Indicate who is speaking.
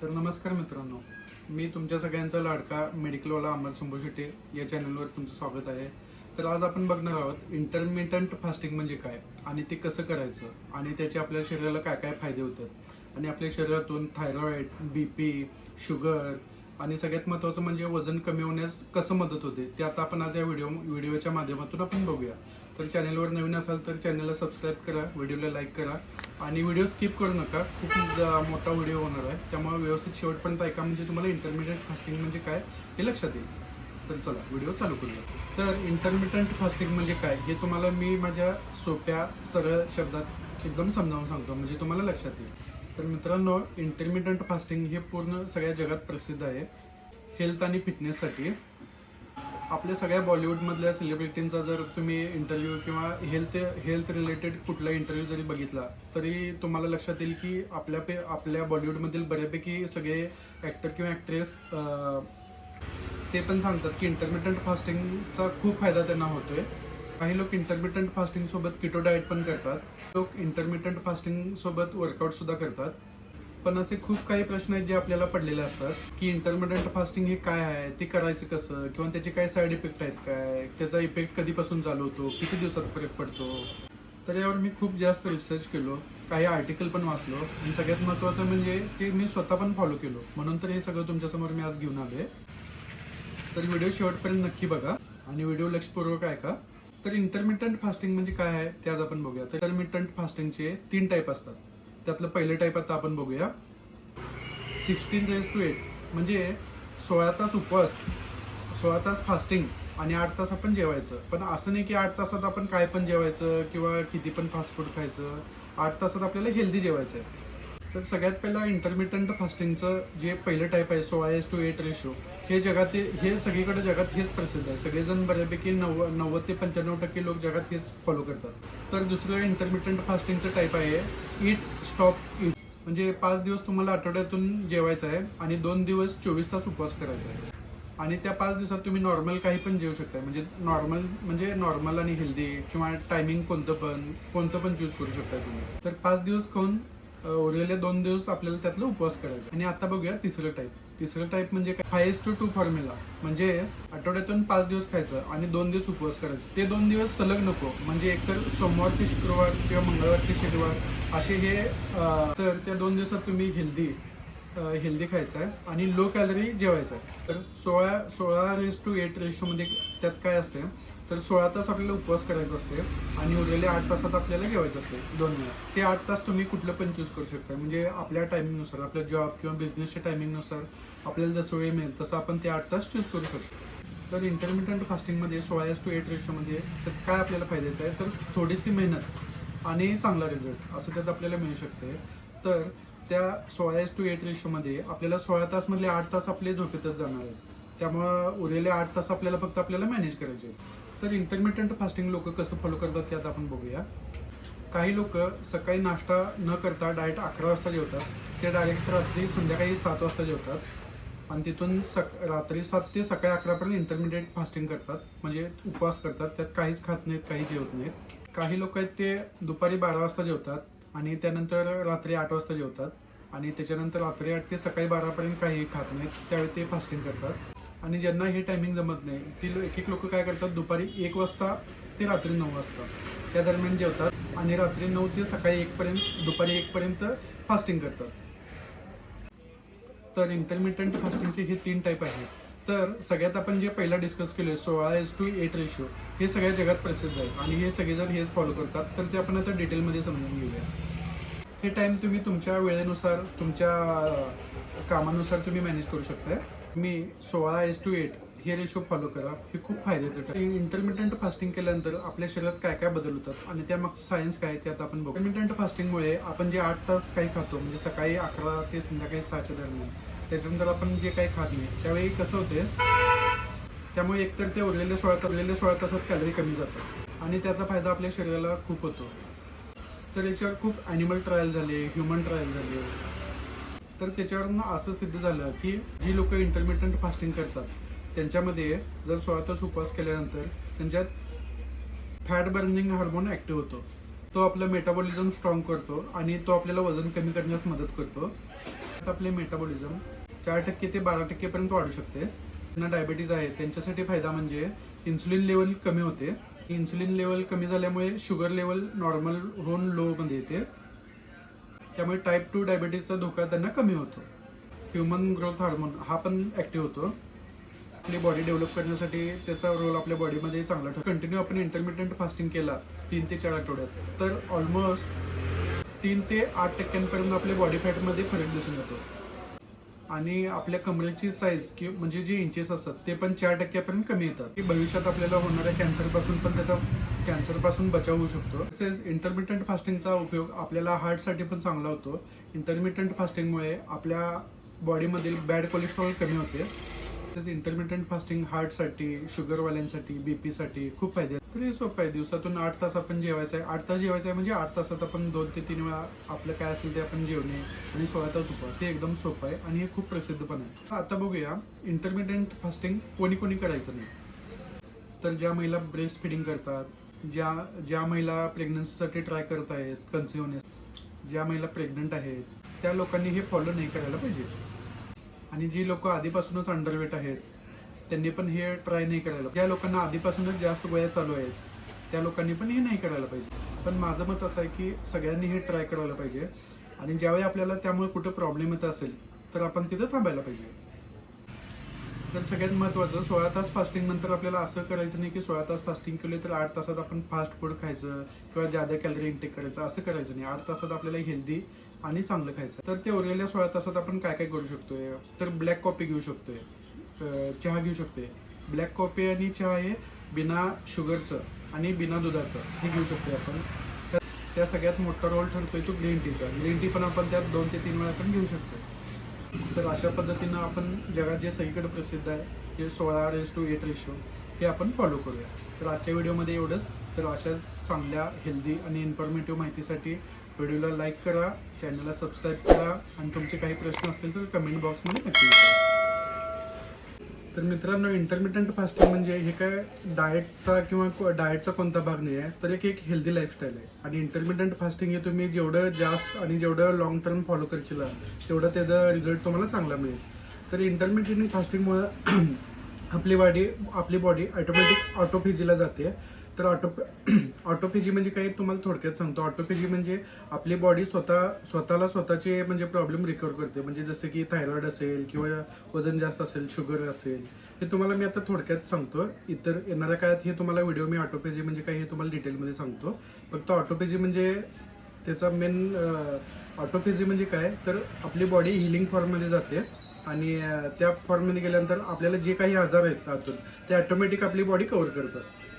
Speaker 1: तर नमस्कार मित्रांनो, मी तुमच्या सगळ्यांचा लाडका मेडिकलवाला अमर शंभू शेट्टे या चॅनलवर तुमचं स्वागत आहे. तर आज आपण बघणार आहोत इंटरमिटंट फास्टिंग म्हणजे काय आणि ते कसं करायचं आणि त्याचे आपल्या शरीराला काय काय फायदे होतात आणि आपल्या शरीरातून थायरॉइड, BP, शुगर आणि सगळ्यात महत्त्वाचं म्हणजे वजन कमी होण्यास कसं मदत होते ते आता आपण आज या व्हिडिओच्या माध्यमातून आपण बघूया. तर चॅनलवर नवीन असाल तर चॅनलला सबस्क्राईब करा, व्हिडिओला लाईक करा आणि व्हिडिओ स्किप करू नका. खूप मोठा व्हिडिओ होणार आहे, त्यामुळे व्यवस्थित शेवटपर्यंत ऐका म्हणजे तुम्हाला इंटरमिडिएट फास्टिंग म्हणजे काय हे लक्षात येईल. तर चला व्हिडिओ चालू करूया. तर इंटरमिटंट फास्टिंग म्हणजे काय हे तुम्हाला मी माझ्या सोप्या सरळ शब्दात एकदम समजावून सांगतो म्हणजे तुम्हाला लक्षात येईल. तर मित्रांनो, इंटरमिटंट फास्टिंग हे पूर्ण सगळ्या जगात प्रसिद्ध आहे हेल्थ आणि फिटनेससाठी. आपल्या सगळ्या बॉलिवूडमधल्या सेलिब्रिटींचा जर तुम्ही इंटरव्ह्यू किंवा हेल्थ रिलेटेड कुठला इंटरव्ह्यू जरी बघितला तरी तुम्हाला लक्षात येईल की आपल्या बॉलिवूडमधील बऱ्यापैकी सगळे ॲक्टर किंवा ॲक्ट्रेस ते पण सांगतात की इंटरमिटंट फास्टिंगचा खूप फायदा त्यांना होतोय. काही लोक इंटरमिटंट फास्टिंग सोबत किटो डाएट पण करतात, लोक इंटरमिटंट फास्टिंग सोबत वर्कआउट सुद्धा करतात. पण असे खूप काही प्रश्न आहेत जे आपल्याला पडलेले असतात की इंटरमिटंट फास्टिंग हे काय आहे, ते करायचं कसं, किंवा त्याचे काय साईड इफेक्ट आहेत, काय त्याचा इफेक्ट कधीपासून चालू होतो, किती दिवसात फरक पडतो. तर यावर मी खूप जास्त रिसर्च केलो, काही आर्टिकल पण वाचलो आणि सगळ्यात महत्त्वाचं म्हणजे ते मी स्वतः पण फॉलो केलो. म्हणून तर हे सगळं तुमच्यासमोर मी आज घेऊन आले. तर व्हिडिओ शेवटपर्यंत नक्की बघा आणि व्हिडिओ लक्षपूर्वक ऐका. तर इंटरमिटंट फास्टिंग म्हणजे काय आहे ते आज आपण बघूया. तर इंटरमिटंट फास्टिंगचे 3 टाईप असतात. त्यातलं पहिलं टाईप आता आपण बघूया. 16:8 म्हणजे 16 तास उपवास, 16 तास फास्टिंग आणि 8 तास आपण जेवायचं. पण असं नाही की 8 तासात आपण काय पण जेवायचं किंवा किती पण फास्ट फूड खायचं. 8 तासात आपल्याला हेल्दी जेवायचं आहे. तर सगळ्यात पहिला इंटरमिटंट फास्टिंगचं जे पहिलं टाईप आहे 16:8 रेशो, हे सगळीकडे जगात हेच प्रसिद्ध आहे. सगळेजण बऱ्यापैकी 90 ते 95% लोक जगात हेच फॉलो करतात. तर दुसरं इंटरमिटंट फास्टिंगचं टाईप आहे ईट स्टॉप ईट, म्हणजे 5 दिवस तुम्हाला आठवड्यातून जेवायचं आहे आणि 2 दिवस 24 तास उपवास करायचा आहे. आणि त्या 5 दिवसात तुम्ही नॉर्मल काही पण जेवू शकता, म्हणजे नॉर्मल आणि हेल्दी किंवा टायमिंग कोणतं पण चूज करू शकता तुम्ही. तर 5 दिवस खाऊन उरलेले 2 दिवस आपल्याला त्यातलं उपवास करायचा. आणि आता बघूया तिसरं टाईप म्हणजे काय, 5:2 फॉर्म्युला, म्हणजे आठवड्यातून 5 दिवस खायचं आणि 2 दिवस उपवास करायचं. ते 2 दिवस सलग नको, म्हणजे एकतर सोमवार ते शुक्रवार किंवा मंगळवार ते शनिवार असे हे. तर त्या 2 दिवसात तुम्ही हेल्दी खायचं आहे आणि लो कॅलरी जेवायचं आहे. तर 16:8 रेशोमध्ये त्यात काय असते, तर 16 तास आपल्याला उपवास करायचा असते आणि उरलेले 8 तासात आपल्याला जेवायचं असते 2 वेळा. ते 8 तास तुम्ही कुठलं पण चूज करू शकता, म्हणजे आपल्या टायमिंगनुसार, आपल्या जॉब किंवा बिझनेसच्या टायमिंगनुसार आपल्याला जसं वेळ मिळेल तसं आपण ते 8 तास चूज करू शकतो. तर इंटरमिटंट फास्टिंगमध्ये 16:8 रेशोमध्ये त्यात काय आपल्याला फायद्याचं आहे, तर थोडीशी मेहनत आणि चांगला रिझल्ट असं त्यात आपल्याला मिळू शकते. तर त्या 16:8 रेशोमध्ये आपल्याला 16 तासमधले 8 तास आपले झोपेतच जाणार आहेत, त्यामुळं उरलेले 8 तास आपल्याला मॅनेज करायचे. तर इंटरमिटंट फास्टिंग लोक कसं फॉलो करतात ते आता आपण बघूया. काही लोक सकाळी नाश्ता न करता डायरेक्ट 11 वाजता जेवतात, ते डायरेक्ट संध्याकाळी 7 वाजता जेवतात आणि तिथून रात्री 7 ते सकाळी 11पर्यंत इंटरमिडिएट फास्टिंग करतात, म्हणजे उपवास करतात. त्यात काहीच खात नाहीत, काही जेवत नाहीत. काही लोक आहेत ते दुपारी 12 वाजता जेवतात आणि त्यानंतर रात्री 8 वाजता जेवतात आणि त्याच्यानंतर रात्री 8 ते सकाळी 12पर्यंत काही खात नाहीत, त्यावेळी ते फास्टिंग करतात. आणि ज्यांना हे टायमिंग जमत नाही ती एक लोक काय करतात, दुपारी 1 वाजता ते रात्री 9 वाजता त्या दरम्यान जेवतात आणि रात्री 9 ते सकाळी 1पर्यंत, दुपारी 1पर्यंत फास्टिंग करतात. तर इंटरमिटंट फास्टिंगचे हे 3 टाईप आहेत. तर सगळ्यात आपण जे पहिला डिस्कस केलं 16:8 रेशो, हे सगळ्या जगात प्रसिद्ध आहे आणि हे सगळेजण हेच फॉलो करतात. तर ते आपण आता डिटेलमध्ये समजून घेऊया. हे टाईम तुम्ही तुमच्या वेळेनुसार, तुमच्या कामानुसार तुम्ही मॅनेज करू शकता. मी 16:8 हे रेशो फॉलो करा, हे खूप फायद्याचं ठरेल. इंटरमिटंट फास्टिंग केल्यानंतर आपल्या शरीरात काय काय बदल होतात आणि त्यामागचं सायन्स काय ते आता आपण बघू. इंटरमिटंट फास्टिंगमुळे आपण जे 8 तास काही खातो, म्हणजे सकाळी 11 ते संध्याकाळी 6च्या दरम्यान, त्याच्यानंतर आपण जे काही खात नाही त्यावेळी कसं होते, त्यामुळे एकतर ते उरलेले 16 तासात कॅलरी कमी जातात आणि त्याचा फायदा आपल्या शरीराला खूप होतो. तर याच्यावर खूप ॲनिमल ट्रायल झाले, ह्युमन ट्रायल झाले. तर त्याच्यावरनं असं सिद्ध झालं की जी लोक इंटरमिटंट फास्टिंग करतात त्यांच्यामध्ये जर 16 तास उपवास केल्यानंतर त्यांच्यात फॅट बर्निंग हार्मोन ॲक्टिव्ह होतो. तो आपलं मेटाबॉलिझम स्ट्रॉंग करतो आणि तो आपल्याला वजन कमी करण्यास मदत करतो. आपले मेटाबॉलिझम 4% ते 12% पर्यंत वाढू शकते. ज्यांना डायबिटीज आहे त्यांच्यासाठी फायदा म्हणजे इन्सुलिन लेवल कमी होते. इन्सुलिन लेवल कमी झाल्यामुळे शुगर लेवल नॉर्मल होऊन लो मध्ये येते. त्यामुळे टाईप 2 डायबिटीजचा धोका त्यांना कमी होतो. ह्युमन ग्रोथ हार्मोन हा पण ऍक्टिव्ह होतो. आपली बॉडी डेव्हलप करण्यासाठी त्याचा रोल आपल्या बॉडीमध्ये चांगला ठरतो. कंटिन्यू आपण इंटरमिडियंट फास्टिंग केला 3 ते 4 आठवड्यात तर ऑलमोस्ट 3 ते 8% आपल्या बॉडी फॅटमध्ये फरक दिसून येतो. आणि आपल्या कमरेची साईज म्हणजे जे इंचेस असतात ते पण 4% कमी येतात. भविष्यात आपल्याला होणाऱ्या कॅन्सरपासून बचाव होऊ शकतो. तसेच इंटरमिडियंट फास्टिंगचा उपयोग आपल्याला हार्टसाठी पण चांगला होतो. इंटरमिडियंट फास्टिंगमुळे आपल्या बॉडीमधील बॅड कोलेस्ट्रॉल कमी होते. तसेच इंटरमिडियंट फास्टिंग हार्टसाठी, शुगरवाल्यांसाठी, बीपीसाठी खूप फायदे आहेत. तरी सोपं आहे. दिवसातून 8 तास आपण जेवायचं आहे. 8 तास जेवायचं आहे म्हणजे 8 तासात आपण 2 ते 3 वेळा आपलं काय असेल ते आपण जेवणे आणि 16 तास उपवास. हे एकदम सोपं आहे आणि हे खूप प्रसिद्ध पण आहे. आता बघूया इंटरमिडियंट फास्टिंग कोणी कोणी करायचं नाही. तर ज्या महिला ब्रेस्ट फिडिंग करतात, ज्या महिला प्रेग्नन्सीसाठी ट्राय करत आहेत, कन्सिव्ह होण्यास ज्या महिला प्रेग्नंट आहेत त्या लोकांनी हे फॉलो नाही करायला पाहिजे. आणि जी लोक आधीपासूनच अंडरवेट आहेत त्यांनी पण हे ट्राय नाही करायला. ज्या लोकांना आधीपासूनच जास्त गोळ्या चालू आहेत त्या लोकांनी पण हे नाही करायला पाहिजे. पण माझं मत असं आहे की सगळ्यांनी हे ट्राय करायला पाहिजे. आणि ज्यावेळी आपल्याला त्यामुळे कुठं प्रॉब्लेम येत असेल तर आपण तिथं थांबायला पाहिजे. तर सगळ्यात महत्त्वाचं 16 तास फास्टिंग नंतर आपल्याला असं करायचं नाही की 16 तास फास्टिंग केले तर 8 तासात आपण फास्ट फूड खायचं किंवा जादा कॅलरी इंटेक करायचं, असं करायचं नाही. 8 तासात आपल्याला हेल्दी आणि चांगलं खायचं. तर ते उरलेल्या 16 तासात आपण काय काय करू शकतोय. तर ब्लॅक कॉफी घेऊ शकतोय, चहा घेऊ शकतोय. ब्लॅक कॉफी आणि चहा हे बिना शुगरचं आणि बिना दुधाचं हे घेऊ शकतोय आपण. त्या सगळ्यात मोठा रोल ठरतोय तो ग्रीन टीचा. ग्रीन टी पण आपण त्यात 2 ते 3 वेळा आपण घेऊ शकतो. तर अशा पद्धतीनं आपण जगात जे सगळीकडे प्रसिद्ध आहे जे 16:8 रेशो हे आपण फॉलो करूया. तर आजच्या व्हिडिओमध्ये एवढंच. तर अशाच चांगल्या हेल्दी आणि इन्फॉर्मेटिव्ह माहितीसाठी व्हिडिओला लाईक करा, चॅनलला सबस्क्राईब करा आणि तुमचे काही प्रश्न असतील तर कमेंट बॉक्समध्ये नक्की विचारा. तर मित्रांनो, इंटरमिडियंट फास्टिंग म्हणजे हे काय डाएटचा किंवा डाएटचा कोणता भाग नाही आहे, तर एक हेल्दी लाईफस्टाईल आहे. आणि इंटरमिडियंट फास्टिंग हे तुम्ही जेवढं जास्त आणि जेवढं लॉंग टर्म फॉलो करशील तेवढं त्याचा रिझल्ट तुम्हाला चांगला मिळेल. तर इंटरमिडियंट फास्टिंगमुळे आपली बॉडी ऑटोमॅटिक ऑटोफेजीला जाते. तर ऑटोफेजी म्हणजे काय तुम्हाला थोडक्यात सांगतो. ऑटोफेजी म्हणजे आपली बॉडी स्वतःला स्वतःचे म्हणजे प्रॉब्लेम रिकवर करते. म्हणजे जसं की थायरॉइड असेल किंवा वजन जास्त असेल, शुगर असेल, हे तुम्हाला मी आता थोडक्यात सांगतो. इतर येणाऱ्या काळात हे तुम्हाला व्हिडिओ मी ऑटोफेजी म्हणजे काय हे तुम्हाला डिटेलमध्ये सांगतो. फक्त ऑटोफेजी म्हणजे त्याचा मेन ऑटोफेजी म्हणजे काय तर आपली बॉडी हिलिंग फॉर्ममध्ये जाते आणि त्या फॉर्ममध्ये गेल्यानंतर आपल्याला जे काही आजार आहेत आतून ते ऑटोमॅटिक आपली बॉडी कव्हर करत असते.